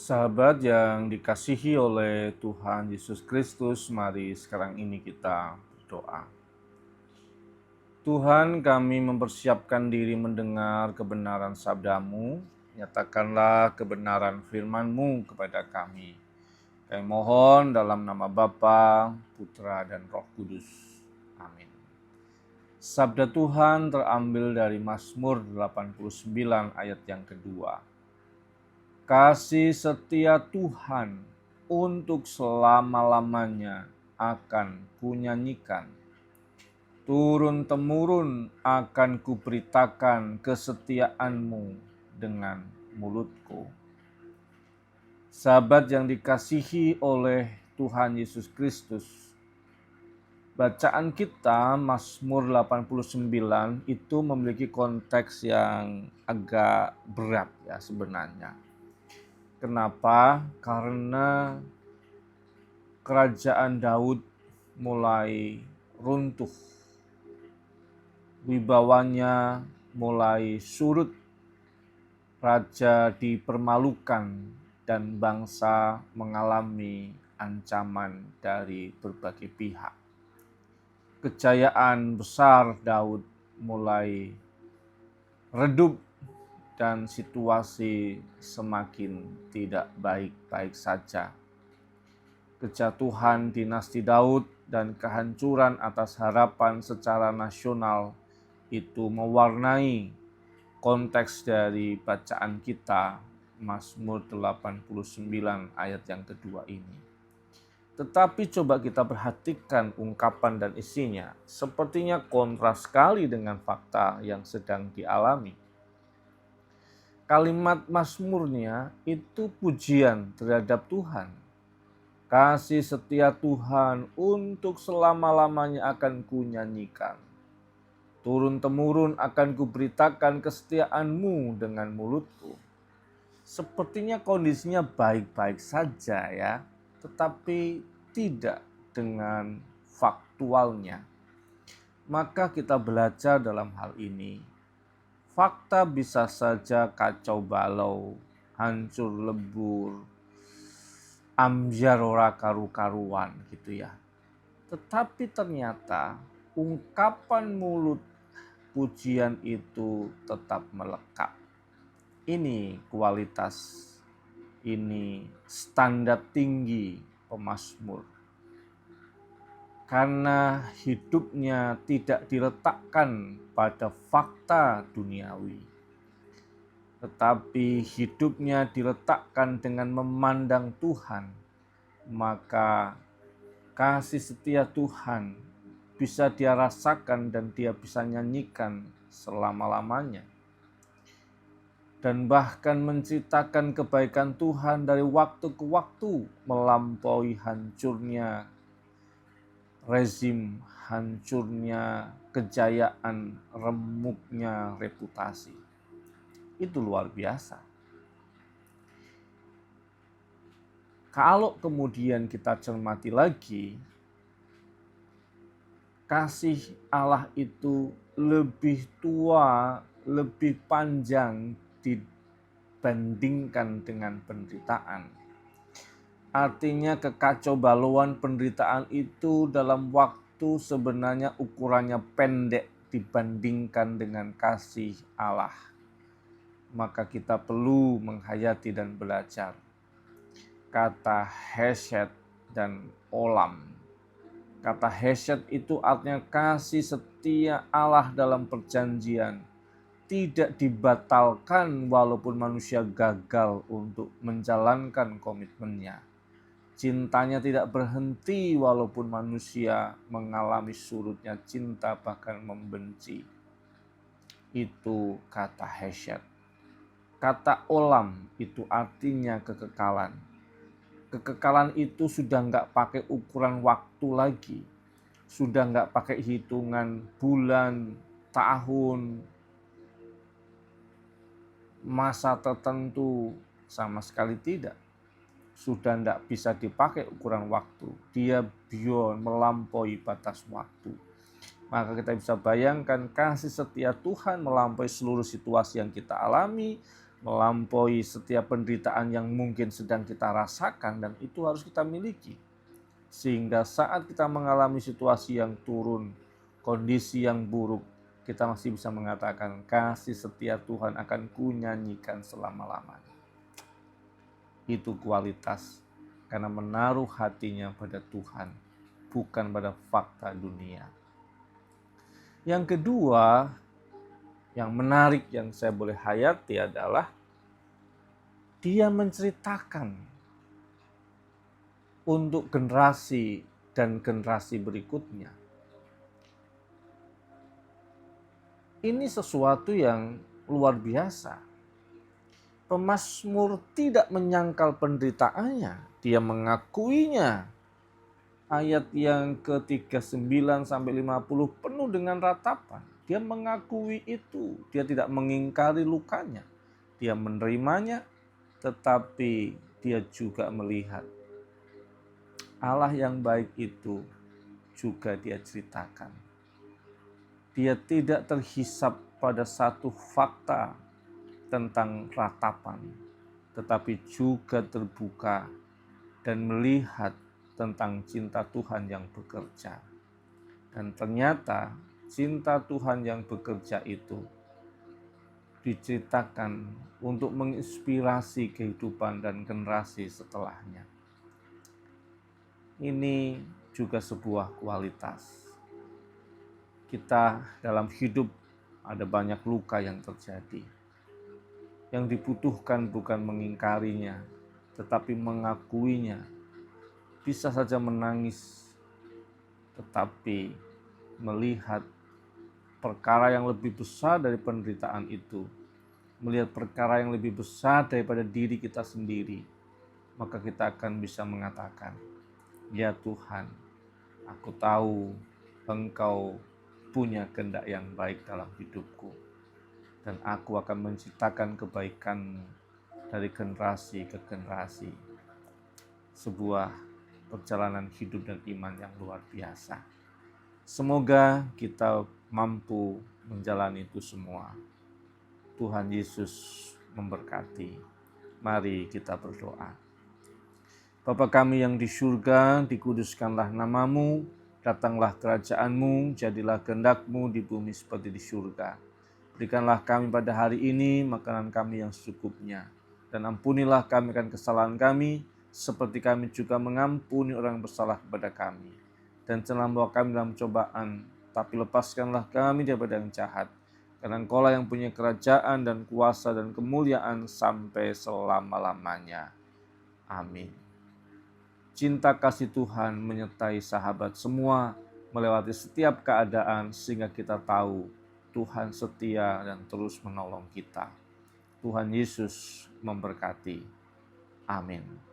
Sahabat yang dikasihi oleh Tuhan Yesus Kristus, mari sekarang ini kita berdoa. Tuhan, kami mempersiapkan diri mendengar kebenaran sabda-Mu, nyatakanlah kebenaran firman-Mu kepada kami. Kami mohon dalam nama Bapa, Putra, dan Roh Kudus. Amin. Sabda Tuhan terambil dari Mazmur 89 ayat yang kedua. Kasih setia Tuhan untuk selama-lamanya akan kunyanyikan. Turun-temurun akan kuberitakan kesetiaan-Mu dengan mulutku. Sahabat yang dikasihi oleh Tuhan Yesus Kristus, bacaan kita Mazmur 89 itu memiliki konteks yang agak berat ya sebenarnya. Kenapa? Karena kerajaan Daud mulai runtuh. Wibawanya mulai surut. Raja dipermalukan dan bangsa mengalami ancaman dari berbagai pihak. Kejayaan besar Daud mulai redup dan situasi semakin tidak baik-baik saja. Kejatuhan dinasti Daud dan kehancuran atas harapan secara nasional itu mewarnai konteks dari bacaan kita Mazmur 89 ayat yang kedua ini. Tetapi coba kita perhatikan ungkapan dan isinya, sepertinya kontras sekali dengan fakta yang sedang dialami. Kalimat mazmurnya itu pujian terhadap Tuhan. Kasih setia Tuhan untuk selama-lamanya akan kunyanyikan. Turun-temurun akan kuberitakan kesetiaan-Mu dengan mulutku. Sepertinya kondisinya baik-baik saja ya, tetapi tidak dengan faktualnya. Maka kita belajar dalam hal ini. Fakta bisa saja kacau balau, hancur lebur, ambyar ora karu-karuan gitu ya. Tetapi ternyata ungkapan mulut pujian itu tetap melekat. Ini kualitas, ini standar tinggi pemazmur. Karena hidupnya tidak diletakkan pada fakta duniawi, tetapi hidupnya diletakkan dengan memandang Tuhan, maka kasih setia Tuhan bisa dia rasakan dan dia bisa nyanyikan selama-lamanya. Dan bahkan menceritakan kebaikan Tuhan dari waktu ke waktu, melampaui hancurnya rezim, hancurnya kejayaan, remuknya reputasi. Itu luar biasa. Kalau kemudian kita cermati lagi, kasih Allah itu lebih tua, lebih panjang dibandingkan dengan penderitaan. Artinya kekacaubaluan penderitaan itu dalam waktu sebenarnya ukurannya pendek dibandingkan dengan kasih Allah. Maka kita perlu menghayati dan belajar kata hesed dan olam. Kata hesed itu artinya kasih setia Allah dalam perjanjian. Tidak dibatalkan walaupun manusia gagal untuk menjalankan komitmennya. Cintanya tidak berhenti walaupun manusia mengalami surutnya cinta bahkan membenci. Itu kata hesed. Kata olam itu artinya kekekalan. Kekekalan itu sudah nggak pakai ukuran waktu lagi. Sudah nggak pakai hitungan bulan, tahun, masa tertentu, sama sekali tidak. Sudah tidak bisa dipakai ukuran waktu. Dia beyond, melampaui batas waktu. Maka kita bisa bayangkan kasih setia Tuhan melampaui seluruh situasi yang kita alami, melampaui setiap penderitaan yang mungkin sedang kita rasakan, dan itu harus kita miliki. Sehingga saat kita mengalami situasi yang turun, kondisi yang buruk, kita masih bisa mengatakan kasih setia Tuhan akan kunyanyikan selama-lamanya. Itu kualitas karena menaruh hatinya pada Tuhan, bukan pada fakta dunia. Yang kedua, yang menarik yang saya boleh hayati adalah dia menceritakan untuk generasi dan generasi berikutnya. Ini sesuatu yang luar biasa. Pemazmur tidak menyangkal penderitaannya, dia mengakuinya. Ayat yang ke-39 sampai 50 penuh dengan ratapan. Dia mengakui itu, dia tidak mengingkari lukanya. Dia menerimanya, tetapi dia juga melihat Allah yang baik itu juga dia ceritakan. Dia tidak terhisap pada satu fakta tentang ratapan, tetapi juga terbuka dan melihat tentang cinta Tuhan yang bekerja. Dan ternyata cinta Tuhan yang bekerja itu diceritakan untuk menginspirasi kehidupan dan generasi setelahnya. Ini juga sebuah kualitas. Kita dalam hidup ada banyak luka yang terjadi. Yang dibutuhkan bukan mengingkarinya, tetapi mengakuinya. Bisa saja menangis, tetapi melihat perkara yang lebih besar dari penderitaan itu, melihat perkara yang lebih besar daripada diri kita sendiri, maka kita akan bisa mengatakan, ya Tuhan, aku tahu Engkau punya kehendak yang baik dalam hidupku, dan aku akan menciptakan kebaikan dari generasi ke generasi. Sebuah perjalanan hidup dan iman yang luar biasa. Semoga kita mampu menjalani itu semua. Tuhan Yesus memberkati. Mari kita berdoa. Bapa kami yang di surga, dikuduskanlah namamu, datanglah kerajaan-Mu, jadilah kehendak-Mu di bumi seperti di surga. Berikanlah kami pada hari ini makanan kami yang secukupnya, dan ampunilah kami akan kesalahan kami, seperti kami juga mengampuni orang yang bersalah kepada kami. Dan janganlah membawa kami dalam cobaan, tapi lepaskanlah kami daripada yang jahat. Karena Engkaulah yang punya kerajaan dan kuasa dan kemuliaan sampai selama-lamanya. Amin. Cinta kasih Tuhan menyertai sahabat semua, melewati setiap keadaan, sehingga kita tahu Tuhan setia dan terus menolong kita. Tuhan Yesus memberkati. Amin.